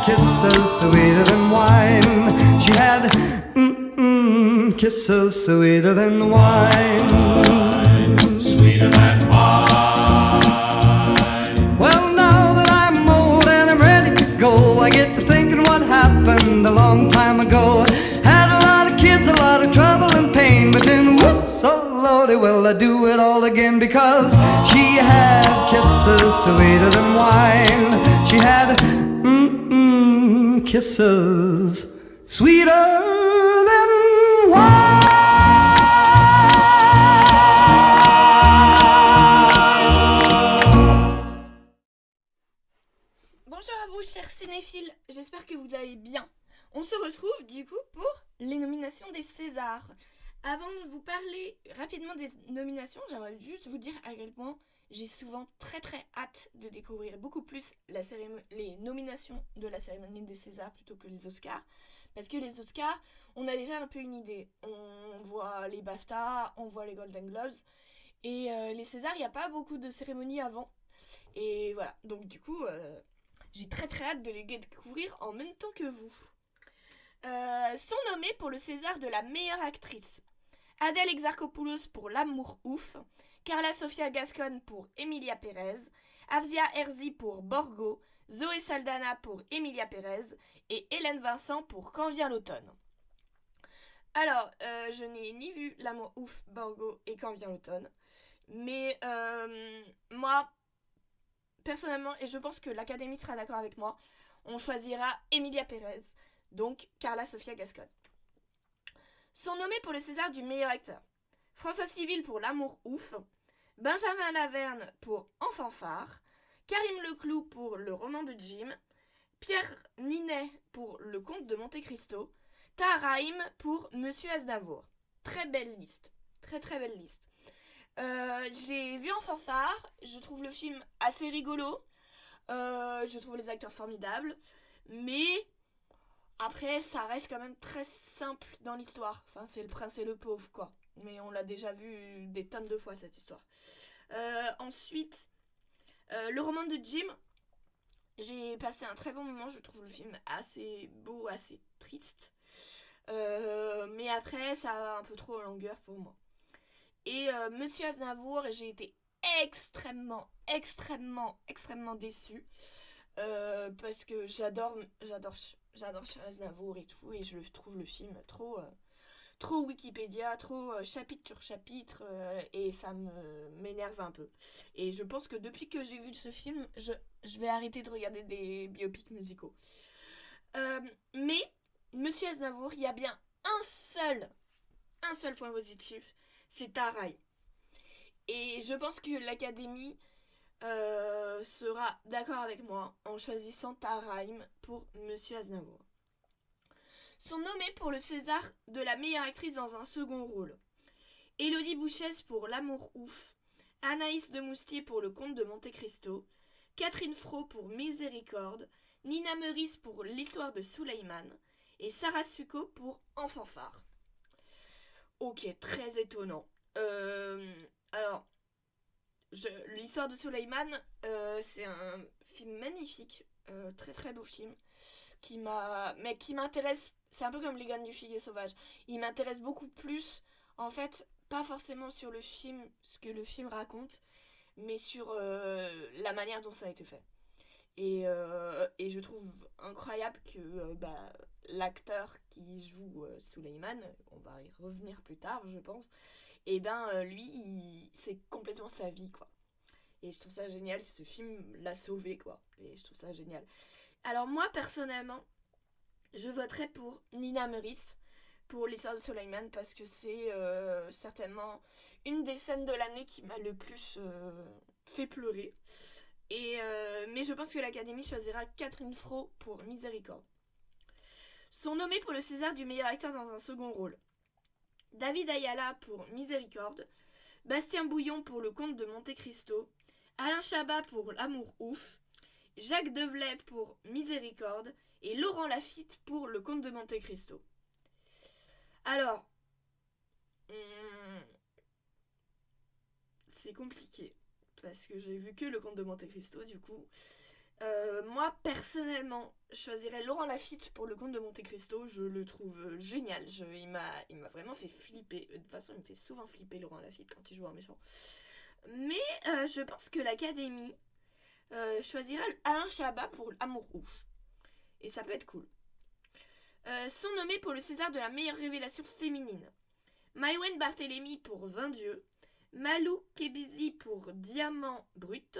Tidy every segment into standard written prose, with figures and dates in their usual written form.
kisses sweeter than wine. She had kisses sweeter than wine. Sweeter than wine. Well, now that I'm old and I'm ready to go, I get to thinking what happened a long time ago. Had a lot of kids, a lot of trouble and pain, but then whoops, oh lordy, will I do it all again, because she had kisses sweeter than wine. She had kisses sweeter than wine. Bonjour à vous, chers cinéphiles, j'espère que vous allez bien. On se retrouve du coup pour les nominations des Césars. Avant de vous parler rapidement des nominations, j'aimerais juste vous dire à quel point j'ai souvent très hâte de découvrir beaucoup plus les nominations de la cérémonie des Césars plutôt que les Oscars. Parce que les Oscars, on a déjà un peu une idée. On voit les BAFTA, on voit les Golden Globes. Et les Césars, il n'y a pas beaucoup de cérémonies avant. Et voilà, donc du coup, j'ai très hâte de les découvrir en même temps que vous. Sont nommés pour le César de la meilleure actrice: Adèle Exarchopoulos pour L'amour ouf, Carla Sofia Gascon pour Emilia Pérez, Afzia Herzi pour Borgo, Zoé Saldana pour Emilia Pérez et Hélène Vincent pour Quand vient l'automne. Alors, je n'ai ni vu L'amour ouf, Borgo et Quand vient l'automne, mais moi, personnellement, et je pense que l'Académie sera d'accord avec moi, on choisira Emilia Pérez, donc Carla Sofia Gascon. Sont nommés pour le César du meilleur acteur: François Civil pour L'amour ouf, Benjamin Laverne pour Enfant phare, Karim Leclou pour Le roman de Jim, Pierre Ninet pour Le comte de Monte Cristo, Tahar Rahim pour Monsieur Aznavour. Très belle liste, très belle liste. J'ai vu Enfant phare, je trouve le film assez rigolo, je trouve les acteurs formidables, mais après ça reste quand même très simple dans l'histoire. Enfin, c'est le prince et le pauvre quoi, mais on l'a déjà vu des tonnes de fois cette histoire. Ensuite, Le roman de Jim, j'ai passé un très bon moment, je trouve le film assez beau, assez triste, mais après ça va un peu trop en longueur pour moi. Et Monsieur Aznavour, j'ai été extrêmement déçue, parce que j'adore Charles Aznavour et tout, et je trouve le film trop Wikipédia, trop chapitre sur chapitre, et ça m'énerve un peu. Et je pense que depuis que j'ai vu ce film, je vais arrêter de regarder des biopics musicaux. Mais Monsieur Aznavour, il y a bien un seul point positif, c'est Tahar Rahim. Et je pense que l'Académie sera d'accord avec moi en choisissant Tahar Rahim pour Monsieur Aznavour. Sont nommés pour le César de la meilleure actrice dans un second rôle: Élodie Bouchès pour L'amour ouf, Anaïs de Moustier pour Le comte de Monte Cristo, Catherine Fro pour Miséricorde, Nina Meurice pour L'histoire de Suleyman et Sarah Succo pour Enfant phare. Ok, très étonnant. Alors, L'histoire de Suleyman, c'est un film magnifique, très beau film, qui m'intéresse. C'est un peu comme Les Graines du figuier sauvage. Il m'intéresse beaucoup plus, en fait, pas forcément sur le film, ce que le film raconte, mais sur la manière dont ça a été fait. Et je trouve incroyable que l'acteur qui joue Suleyman, on va y revenir plus tard je pense, et lui c'est complètement sa vie quoi. Et je trouve ça génial, ce film l'a sauvé quoi, et je trouve ça génial. Alors moi personnellement, je voterais pour Nina Meurice pour L'histoire de Suleyman, parce que c'est certainement une des scènes de l'année qui m'a le plus fait pleurer. Mais je pense que l'Académie choisira Catherine Fro pour Miséricorde. Sont nommés pour le César du meilleur acteur dans un second rôle: David Ayala pour Miséricorde, Bastien Bouillon pour Le comte de Monte Cristo, Alain Chabat pour L'amour ouf, Jacques Develay pour Miséricorde et Laurent Lafitte pour Le comte de Monte Cristo. Alors, c'est compliqué, parce que j'ai vu que Le comte de Monte Cristo du coup, Moi, personnellement, je choisirais Laurent Lafitte pour le Comte de Monte-Cristo. Je le trouve génial. Il m'a vraiment fait flipper. De toute façon, il me fait souvent flipper, Laurent Lafitte, quand il joue un méchant. Mais je pense que l'Académie choisirait Alain Chabat pour Amour ouf. Et ça peut être cool. Sont nommés pour le César de la meilleure révélation féminine. Maïwenn Barthélémy pour 20 dieux. Malou Kebizi pour Diamant brut.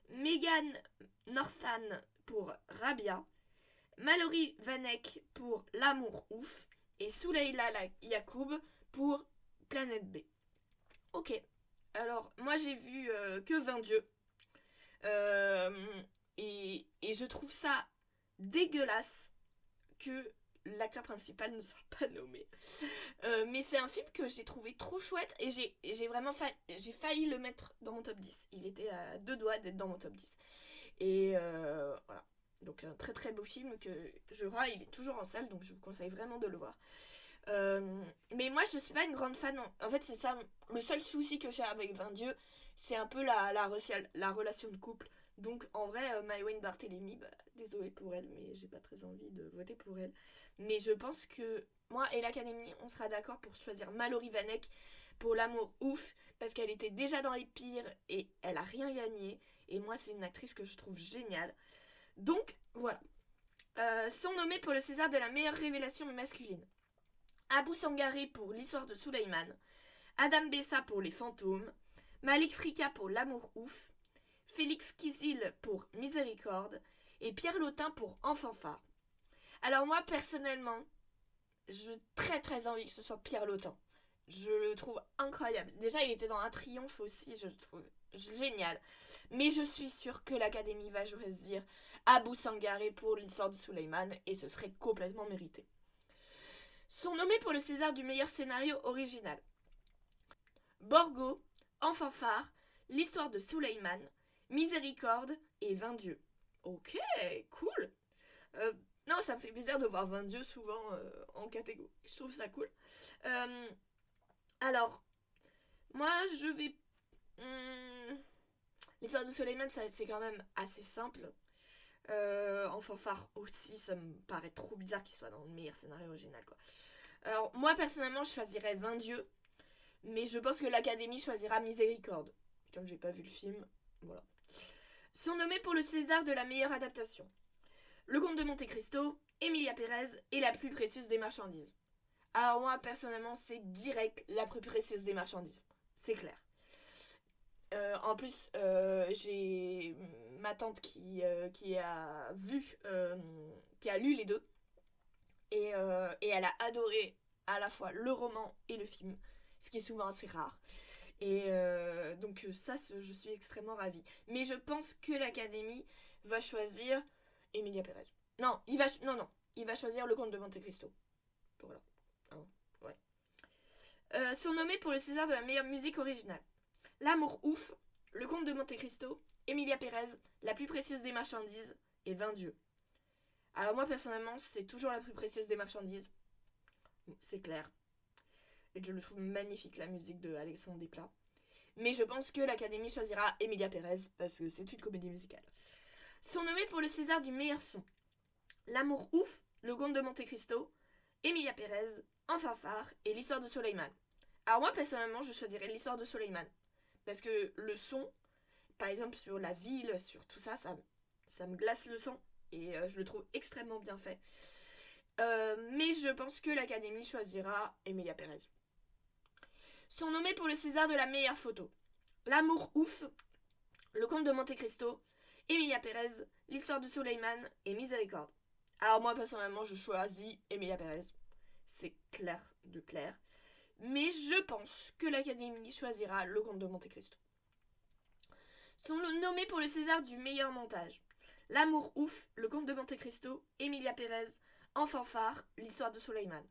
Megan Northan pour Rabia. Mallory Vanek pour L'amour ouf. Et Souleïla Yacoub pour Planète B. Ok. Alors, moi j'ai vu que 20 dieux. Et je trouve ça dégueulasse que l'acteur principal ne soit pas nommé. Mais c'est un film que j'ai trouvé trop chouette et j'ai vraiment j'ai failli le mettre dans mon top 10. Il était à 2 doigts d'être dans mon top 10. Et voilà. Donc un très très beau film que je vois, il est toujours en salle, donc je vous conseille vraiment de le voir. Mais moi je suis pas une grande fan. En fait c'est ça, le seul souci que j'ai avec 20 dieux, c'est un peu la relation de couple. Donc en vrai, Maïwenn Barthélémy, désolée pour elle, mais j'ai pas très envie de voter pour elle. Mais je pense que moi et l'Académie, on sera d'accord pour choisir Mallory Vanek pour L'amour ouf, parce qu'elle était déjà dans les pires et elle a rien gagné. Et moi c'est une actrice que je trouve géniale. Donc voilà. Sont nommés pour le César de la meilleure révélation masculine. Abou Sangaré pour L'histoire de Souleymane. Adam Bessa pour Les fantômes. Malik Frika pour L'amour ouf. Félix Kizil pour Miséricorde et Pierre Lotin pour Enfant phare. Alors moi personnellement, j'ai très très envie que ce soit Pierre Lotin. Je le trouve incroyable. Déjà il était dans Un triomphe aussi, je le trouve génial. Mais je suis sûre que l'Académie va choisir Abou Sangaré pour L'histoire de Souleymane et ce serait complètement mérité. Sont nommés pour le César du meilleur scénario original. Borgo, Enfant phare, L'histoire de Souleymane, Miséricorde et 20 dieux. Ok, cool. Non, ça me fait plaisir de voir 20 dieux souvent en catégorie. Je trouve ça cool. Alors, moi je vais... L'histoire de Souleymane, c'est quand même assez simple. Enfant phare aussi, ça me paraît trop bizarre qu'il soit dans le meilleur scénario original, quoi. Alors, moi personnellement, je choisirais 20 dieux. Mais je pense que l'Académie choisira Miséricorde. Comme j'ai pas vu le film, voilà. Sont nommés pour le César de la meilleure adaptation. Le Comte de Monte-Cristo, Emilia Pérez et La plus précieuse des marchandises. Alors moi, personnellement, c'est direct La plus précieuse des marchandises. C'est clair. En plus, j'ai ma tante qui a vu, qui a lu les deux. Et elle a adoré à la fois le roman et le film. Ce qui est souvent assez rare. Et donc ça, je suis extrêmement ravie. Mais je pense que l'Académie va choisir Emilia Pérez. Non, il va choisir Le Comte de Monte-Cristo. Voilà. Ouais. Sont nommés pour le César de la meilleure musique originale. L'amour ouf, Le Comte de Monte-Cristo, Emilia Pérez, La plus précieuse des marchandises et 20 dieux. Alors moi personnellement, c'est toujours La plus précieuse des marchandises. C'est clair. Et je le trouve magnifique, la musique de Alexandre Desplat. Mais je pense que l'Académie choisira Emilia Pérez parce que c'est une comédie musicale. Sont nommés pour le César du meilleur son. L'amour ouf, Le Comte de Monte-Cristo, Emilia Pérez, Enfant phare et L'histoire de Souleymane. Alors moi personnellement, je choisirais L'histoire de Souleymane parce que le son, par exemple sur la ville, sur tout ça, ça me glace le sang et je le trouve extrêmement bien fait. Mais je pense que l'Académie choisira Emilia Pérez. Sont nommés pour le César de la meilleure photo. L'amour ouf, Le Comte de Monte-Cristo, Emilia Pérez, L'histoire de Souleymane et Miséricorde. Alors moi personnellement je choisis Emilia Pérez. C'est clair de clair. Mais je pense que l'Académie choisira Le Comte de Monte-Cristo. Sont nommés pour le César du meilleur montage. L'amour ouf, Le Comte de Monte-Cristo, Emilia Pérez, Enfant phare, L'histoire de Souleymane.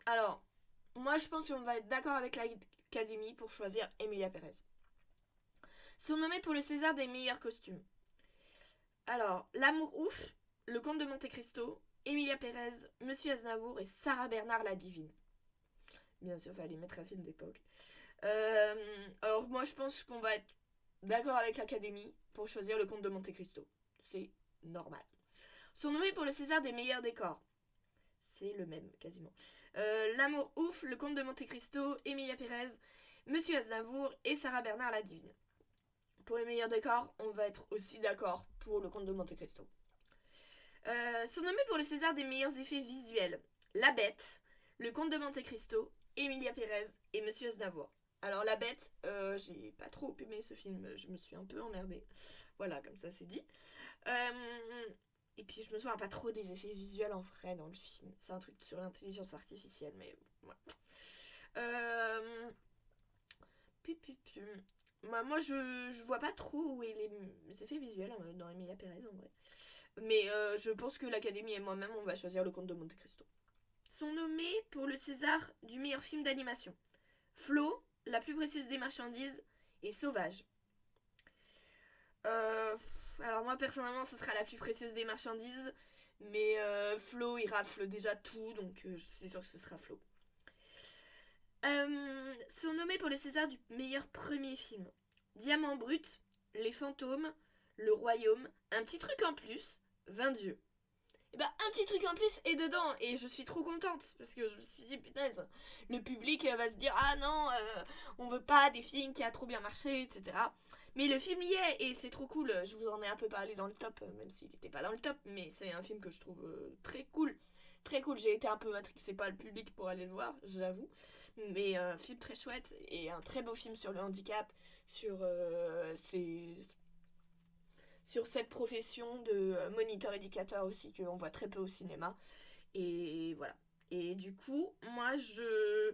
Alors, moi je pense qu'on va être d'accord avec l'Académie pour choisir Emilia Pérez. Sont nommés pour le César des meilleurs costumes. Alors, L'amour ouf, Le Comte de Monte-Cristo, Emilia Pérez, Monsieur Aznavour et Sarah Bernard la Divine. Bien sûr, il fallait mettre un film d'époque. Alors moi je pense qu'on va être d'accord avec l'Académie pour choisir le Comte de Monte Cristo. C'est normal. Sont nommés pour le César des meilleurs décors. C'est le même quasiment. L'amour ouf, le Comte de Monte Cristo, Emilia Pérez, Monsieur Aznavour et Sarah Bernard la Divine. Pour les meilleurs décors, on va être aussi d'accord pour le Comte de Monte Cristo. Sont nommés pour le César des meilleurs effets visuels. La Bête, le Comte de Monte Cristo, Emilia Pérez et Monsieur Aznavour. Alors La Bête, j'ai pas trop aimé ce film, je me suis un peu emmerdée. Voilà, comme ça c'est dit. Et puis je me souviens pas trop des effets visuels en vrai dans le film. C'est un truc sur l'intelligence artificielle, mais ouais. Moi je vois pas trop où est les effets visuels dans Emilia Pérez en vrai. Mais je pense que l'Académie et moi-même on va choisir le Comte de Monte Cristo. Sont nommés pour le César du meilleur film d'animation. Flo, La plus précieuse des marchandises et Sauvage. Alors moi personnellement ce sera La plus précieuse des marchandises. Mais Flo il rafle déjà tout donc c'est sûr que ce sera Flo. Sont nommés pour le César du meilleur premier film. Diamant brut, Les fantômes, Le royaume, Un petit truc en plus, 20 dieux. Et bah un petit truc en plus est dedans et je suis trop contente parce que je me suis dit punaise, le public va se dire ah non, on veut pas des films qui a trop bien marché, etc. Mais le film y est et c'est trop cool, je vous en ai un peu parlé dans le top, même s'il n'était pas dans le top, mais c'est un film que je trouve très cool. Très cool, j'ai été un peu matrixée par le public pour aller le voir, j'avoue. Mais un film très chouette et un très beau film sur le handicap, sur cette profession de moniteur-éducateur aussi qu'on voit très peu au cinéma. Et voilà. Et du coup, moi je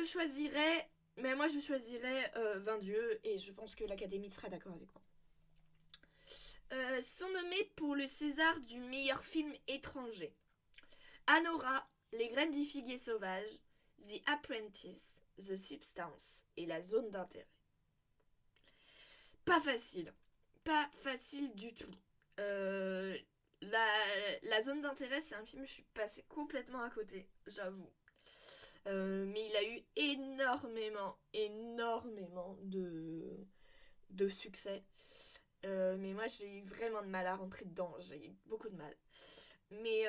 choisirais 20 dieux et je pense que l'Académie sera d'accord avec moi. Sont nommés pour le César du meilleur film étranger. Anora, Les graines du figuier sauvage, The Apprentice, The Substance et La zone d'intérêt. Pas facile du tout. La zone d'intérêt, c'est un film, je suis passée complètement à côté, j'avoue. Mais il a eu énormément de succès. Mais moi, j'ai eu vraiment de mal à rentrer dedans. J'ai eu beaucoup de mal. Mais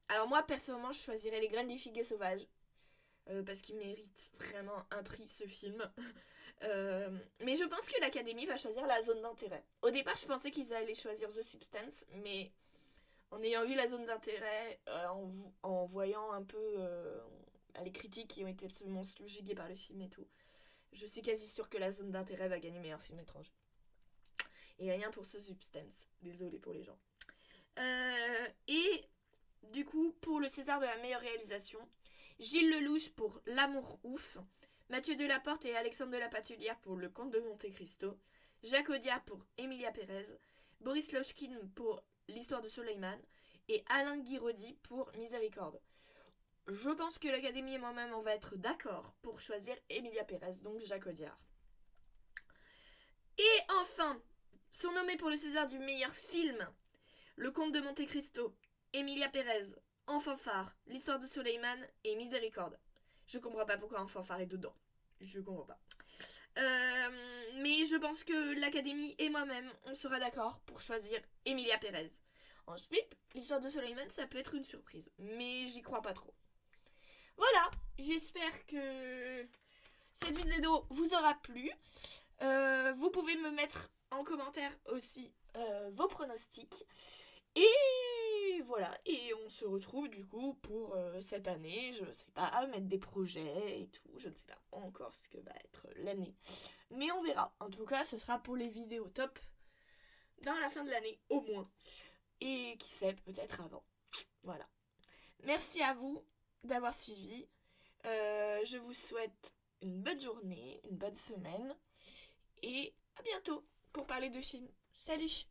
alors moi, personnellement, je choisirais Les graines du figuier sauvage. Parce qu'il mérite vraiment un prix, ce film. Mais je pense que l'Académie va choisir La zone d'intérêt. Au départ, je pensais qu'ils allaient choisir The Substance, mais en ayant vu La zone d'intérêt, en voyant un peu les critiques qui ont été absolument subjuguées par le film et tout, je suis quasi sûre que La zone d'intérêt va gagner meilleur film étranger. Et rien pour The Substance. Désolée pour les gens. Et du coup, pour le César de la meilleure réalisation, Gilles Lelouch pour L'amour ouf, Mathieu Delaporte et Alexandre de la Patulière pour Le Comte de Monte Cristo, Jacques Audiard pour Emilia Pérez, Boris Lochkin pour L'histoire de Soleiman et Alain Guiraudy pour Miséricorde. Je pense que l'Académie et moi-même on va être d'accord pour choisir Emilia Pérez, donc Jacques Audiard. Et enfin, sont nommés pour le César du meilleur film, Le Comte de Monte Cristo, Emilia Pérez, En fanfare, L'histoire de Soleiman et Miséricorde. Je comprends pas pourquoi En fanfare est dedans. Je comprends pas. Mais je pense que l'Académie et moi-même, on sera d'accord pour choisir Emilia Pérez. Ensuite, L'histoire de Soleiman, ça peut être une surprise. Mais j'y crois pas trop. Voilà, j'espère que cette vidéo vous aura plu. Vous pouvez me mettre en commentaire aussi vos pronostics. Et voilà, et on se retrouve du coup pour cette année, je sais pas, mettre des projets et tout, je ne sais pas encore ce que va être l'année. Mais on verra, en tout cas ce sera pour les vidéos top dans la fin de l'année au moins. Et qui sait, peut-être avant. Voilà. Merci à vous d'avoir suivi. Je vous souhaite une bonne journée, une bonne semaine. Et à bientôt pour parler de films. Salut!